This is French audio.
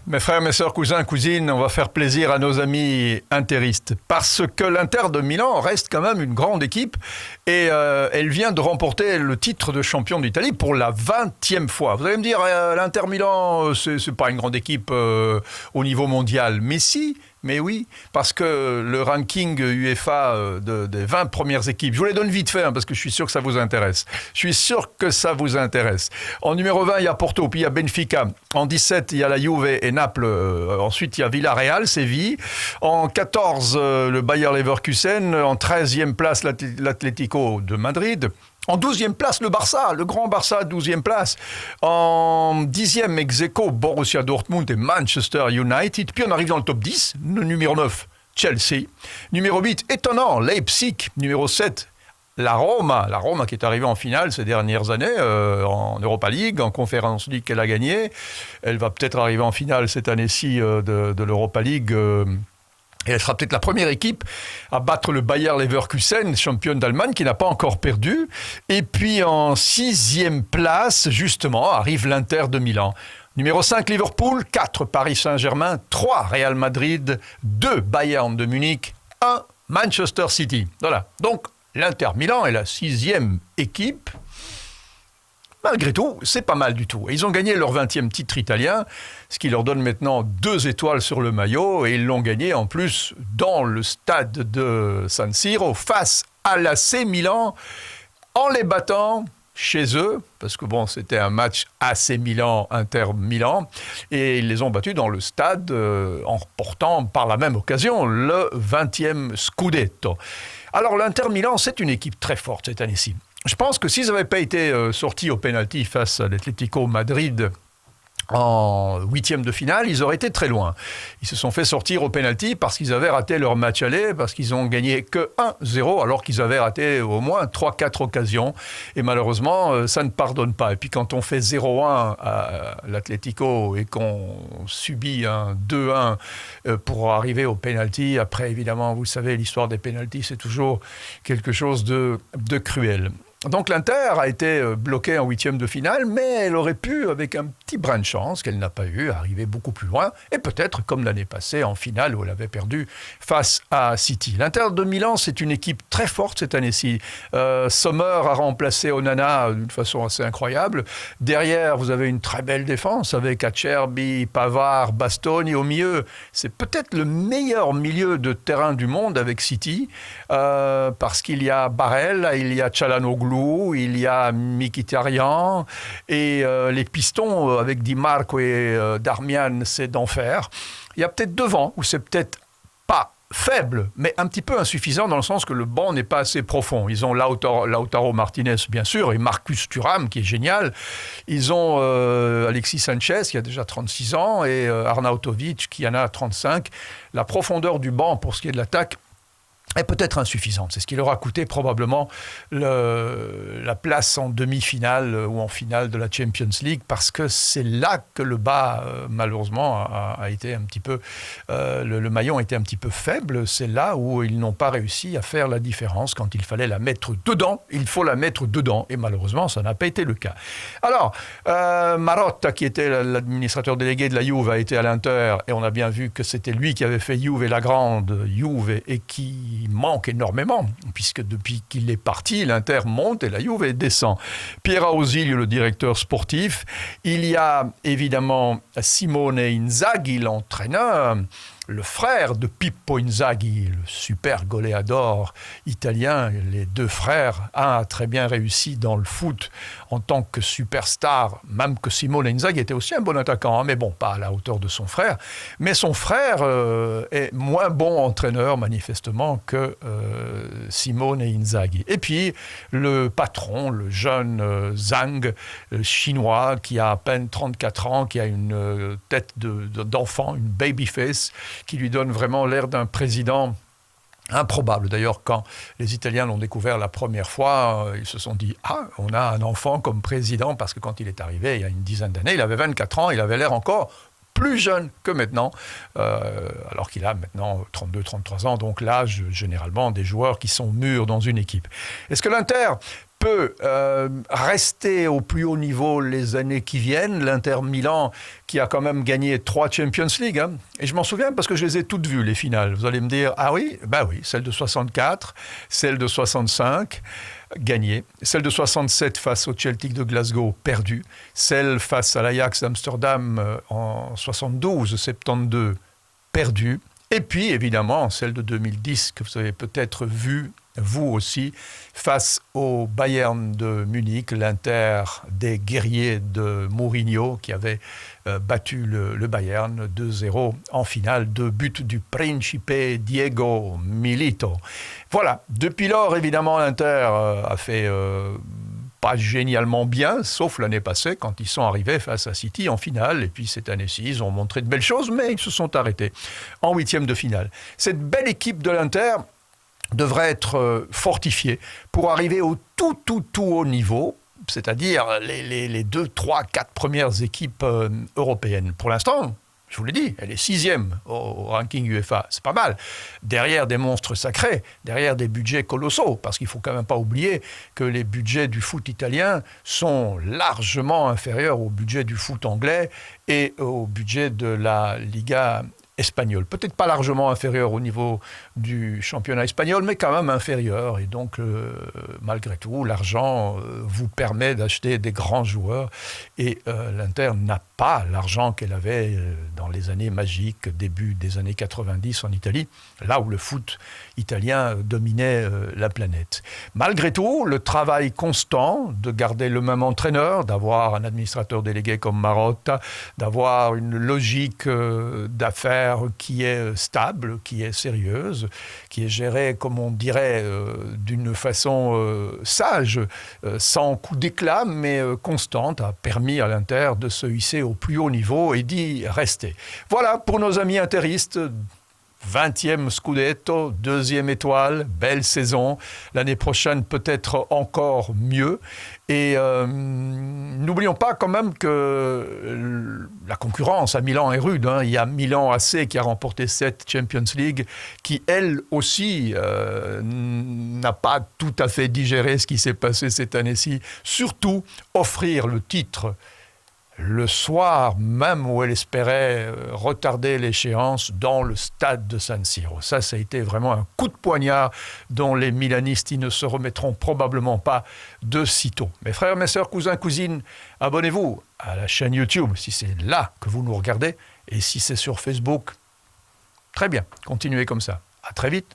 Mes frères, mes sœurs, cousins, cousines, on va faire plaisir à nos amis interistes parce que l'Inter de Milan reste quand même une grande équipe et elle vient de remporter le titre de champion d'Italie pour la 20e fois. Vous allez me dire, l'Inter Milan, c'est pas une grande équipe au niveau mondial, mais si. Mais oui, parce que le ranking UEFA des 20 premières équipes, je vous les donne vite fait parce que je suis sûr que ça vous intéresse. Je suis sûr que ça vous intéresse. En numéro 20, il y a Porto, puis il y a Benfica. En 17, il y a la Juve et Naples. Ensuite, il y a Villarreal, Séville. En 14, le Bayer Leverkusen. En 13e place, l'Atlético de Madrid. En 12e place, le Barça, le grand Barça, 12e place. En 10e, ex-aequo, Borussia Dortmund et Manchester United. Puis on arrive dans le top 10, le numéro 9, Chelsea. Numéro 8, étonnant, Leipzig. Numéro 7, la Roma qui est arrivée en finale ces dernières années, en Europa League, en Conference League qu'elle a gagné. Elle va peut-être arriver en finale cette année-ci de l'Europa League. Et elle sera peut-être la première équipe à battre le Bayer Leverkusen, championne d'Allemagne, qui n'a pas encore perdu. Et puis en 6e place, justement, arrive l'Inter de Milan. Numéro 5, Liverpool. 4, Paris Saint-Germain. 3, Real Madrid. 2, Bayern de Munich. 1, Manchester City. Voilà. Donc, l'Inter Milan est la 6e équipe. Malgré tout, c'est pas mal du tout. Ils ont gagné leur 20e titre italien, ce qui leur donne maintenant 2 étoiles sur le maillot, et ils l'ont gagné en plus dans le stade de San Siro, face à l'AC Milan, en les battant chez eux, parce que bon, c'était un match AC Milan-Inter Milan, et ils les ont battus dans le stade en remportant par la même occasion le 20e Scudetto. Alors l'Inter Milan, c'est une équipe très forte cette année-ci. Je pense que s'ils n'avaient pas été sortis au pénalty face à l'Atlético Madrid en 8e de finale, ils auraient été très loin. Ils se sont fait sortir au pénalty parce qu'ils avaient raté leur match aller, parce qu'ils ont gagné que 1-0, alors qu'ils avaient raté au moins 3-4 occasions. Et malheureusement, ça ne pardonne pas. Et puis quand on fait 0-1 à l'Atlético et qu'on subit un 2-1 pour arriver au pénalty, après évidemment, vous savez, l'histoire des pénaltys, c'est toujours quelque chose de cruel. Donc l'Inter a été bloquée en 8e de finale, mais elle aurait pu, avec un petit brin de chance qu'elle n'a pas eu, arriver beaucoup plus loin, et peut-être, comme l'année passée, en finale où elle avait perdu face à City. L'Inter de Milan, c'est une équipe très forte cette année-ci. Sommer a remplacé Onana d'une façon assez incroyable. Derrière, vous avez une très belle défense avec Acerbi, Pavard, Bastoni au milieu. C'est peut-être le meilleur milieu de terrain du monde avec City, parce qu'il y a Barella, il y a Çalhanoğlu, il y a Mkhitaryan et les pistons avec Di Marco et Darmian, c'est d'enfer. Il y a peut-être devant où c'est peut-être pas faible, mais un petit peu insuffisant dans le sens que le banc n'est pas assez profond. Ils ont Lautaro Martinez, bien sûr, et Marcus Thuram, qui est génial. Ils ont Alexis Sanchez, qui a déjà 36 ans, et Arnautovic, qui en a 35. La profondeur du banc, pour ce qui est de l'attaque, est peut-être insuffisante. C'est ce qui leur a coûté probablement la place en demi-finale ou en finale de la Champions League, parce que c'est là que le bas, malheureusement, a été un petit peu... le maillon était un petit peu faible. C'est là où ils n'ont pas réussi à faire la différence. Quand il fallait la mettre dedans, il faut la mettre dedans. Et malheureusement, ça n'a pas été le cas. Alors, Marotta, qui était l'administrateur délégué de la Juve, a été à l'Inter, et on a bien vu que c'était lui qui avait fait Juve et la grande Juve, et qui manque énormément, puisque depuis qu'il est parti, l'Inter monte et la Juve descend. Piero Ausilio, le directeur sportif. Il y a évidemment Simone Inzaghi, l'entraîneur, le frère de Pippo Inzaghi, le super goleador italien. Les 2 frères, un a très bien réussi dans le foot en tant que superstar, même que Simone Inzaghi était aussi un bon attaquant, mais bon, pas à la hauteur de son frère. Mais son frère est moins bon entraîneur, manifestement, que Simone Inzaghi. Et puis, le patron, le jeune Zhang, chinois, qui a à peine 34 ans, qui a une tête d'enfant, une baby face, qui lui donne vraiment l'air d'un président improbable. D'ailleurs, quand les Italiens l'ont découvert la première fois, ils se sont dit « Ah, on a un enfant comme président », parce que quand il est arrivé, il y a une dizaine d'années, il avait 24 ans, il avait l'air encore plus jeune que maintenant, alors qu'il a maintenant 32-33 ans, donc l'âge généralement des joueurs qui sont mûrs dans une équipe. Est-ce que l'Inter peut rester au plus haut niveau les années qui viennent. L'Inter Milan qui a quand même gagné 3 Champions League. Hein. Et je m'en souviens parce que je les ai toutes vues, les finales. Vous allez me dire, ah oui, bah oui, celle de 64, celle de 65, gagnée. Celle de 67 face au Celtic de Glasgow, perdue. Celle face à l'Ajax d'Amsterdam en 72, 72, perdue. Et puis, évidemment, celle de 2010 que vous avez peut-être vue, vous aussi, face au Bayern de Munich, l'Inter des guerriers de Mourinho qui avait battu le Bayern 2-0 en finale, 2 buts du Principe Diego Milito. Voilà, depuis lors, évidemment, l'Inter a fait pas génialement bien, sauf l'année passée quand ils sont arrivés face à City en finale. Et puis cette année-ci, ils ont montré de belles choses, mais ils se sont arrêtés en 8e de finale. Cette belle équipe de l'Inter devrait être fortifiée pour arriver au tout haut niveau, c'est-à-dire les 2, 3, 4 premières équipes européennes. Pour l'instant, je vous l'ai dit, elle est 6e au ranking UEFA, c'est pas mal. Derrière des monstres sacrés, derrière des budgets colossaux, parce qu'il ne faut quand même pas oublier que les budgets du foot italien sont largement inférieurs au budget du foot anglais et au budget de la Liga espagnol. Peut-être pas largement inférieur au niveau du championnat espagnol, mais quand même inférieur. Et donc, malgré tout, l'argent vous permet d'acheter des grands joueurs. Et l'Inter n'a pas l'argent qu'elle avait dans les années magiques, début des années 90 en Italie, là où le foot italien dominait la planète. Malgré tout, le travail constant de garder le même entraîneur, d'avoir un administrateur délégué comme Marotta, d'avoir une logique d'affaires qui est stable, qui est sérieuse, qui est gérée, comme on dirait, d'une façon sage, sans coup d'éclat, mais constante, a permis à l'Inter de se hisser au plus haut niveau et d'y rester. Voilà pour nos amis interistes. 20e Scudetto, 2e étoile, belle saison. L'année prochaine, peut-être encore mieux. Et n'oublions pas quand même que la concurrence à Milan est rude. Hein. Il y a Milan AC qui a remporté 7 Champions League, qui elle aussi n'a pas tout à fait digéré ce qui s'est passé cette année-ci. Surtout offrir le titre le soir même où elle espérait retarder l'échéance dans le stade de San Siro. Ça a été vraiment un coup de poignard dont les milanistes ne se remettront probablement pas de sitôt. Mes frères, mes sœurs, cousins, cousines, abonnez-vous à la chaîne YouTube si c'est là que vous nous regardez. Et si c'est sur Facebook, très bien, continuez comme ça. À très vite.